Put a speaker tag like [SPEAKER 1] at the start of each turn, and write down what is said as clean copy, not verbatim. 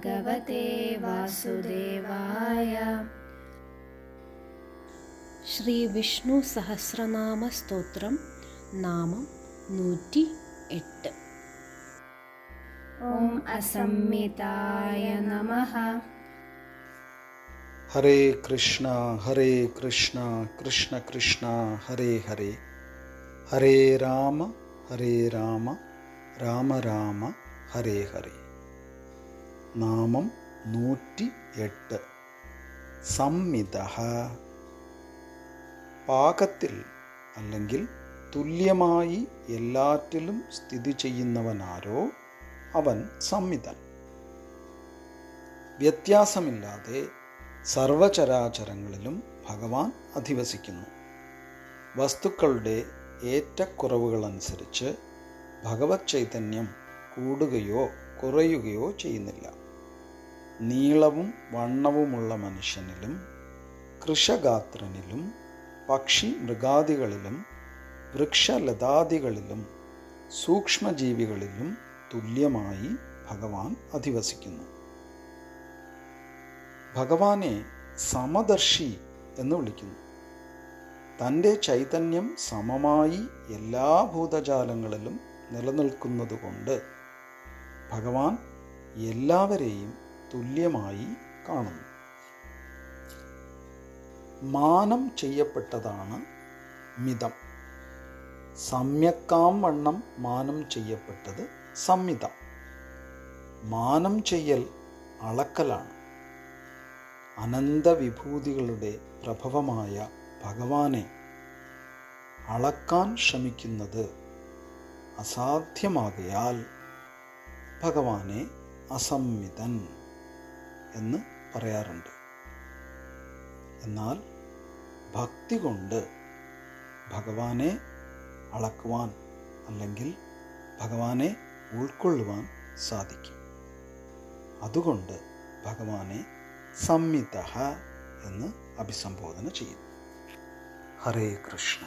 [SPEAKER 1] ഭഗവതേ വാസുദേവായ.
[SPEAKER 2] ശ്രീ വിഷ്ണു സഹസ്രനാമ സ്തോത്രം നാമം 108.
[SPEAKER 1] ഓം അസംമിതായ നമഃ.
[SPEAKER 3] ഹരേ കൃഷ്ണ കൃഷ്ണ കൃഷ്ണ ഹരേ ഹരേ, ഹരേ രാമ രാമ രാമ ഹരേ ഹരേ. നാമം 108. സംമിതഃ. പാകത്തിൽ അല്ലെങ്കിൽ തുല്യമായി എല്ലാറ്റിലും സ്ഥിതി ചെയ്യുന്നവനാരോ അവൻ സംമിതൻ. വ്യത്യാസമില്ലാതെ സർവചരാചരങ്ങളിലും ഭഗവാൻ അധിവസിക്കുന്നു. വസ്തുക്കളുടെ ഏറ്റക്കുറവുകളനുസരിച്ച് ഭഗവത് ചൈതന്യം കൂടുകയോ കുറയുകയോ ചെയ്യുന്നില്ല. നീളവും വണ്ണവുമുള്ള മനുഷ്യനിലും കൃശഗാത്രനിലും പക്ഷി മൃഗാദികളിലും വൃക്ഷലതാദികളിലും സൂക്ഷ്മജീവികളിലും തുല്യമായി ഭഗവാൻ അധിവസിക്കുന്നു. ഭഗവാനെ സമദർശി എന്ന് വിളിക്കുന്നു. തൻ്റെ ചൈതന്യം സമമായി എല്ലാ ഭൂതജാലങ്ങളിലും നിലനിൽക്കുന്നതുകൊണ്ട് ഭഗവാൻ എല്ലാവരെയും തുല്യമായി കാണുന്നു. മാനം ചെയ്യപ്പെട്ടതാണ് മിതം. സമ്യക്കാം വണ്ണം മാനം ചെയ്യപ്പെട്ടത് സംമിതം. മാനം ചെയ്യൽ അളക്കലാണ്. അനന്തവിഭൂതികളുടെ പ്രഭവമായ ഭഗവാനെ അളക്കാൻ ശ്രമിക്കുന്നത് അസാധ്യമാകയാൽ ഭഗവാനെ അസംമിതൻ എന്ന് പറയാറുണ്ട്. എന്നാൽ ഭക്തി കൊണ്ട് ഭഗവാനെ അളക്കുവാൻ അല്ലെങ്കിൽ ഭഗവാനെ ഉൾക്കൊള്ളുവാൻ സാധിക്കും. അതുകൊണ്ട് ഭഗവാനെ സംമിതഃ എന്ന് അഭിസംബോധന ചെയ്യുന്നു. ഹരേ കൃഷ്ണ.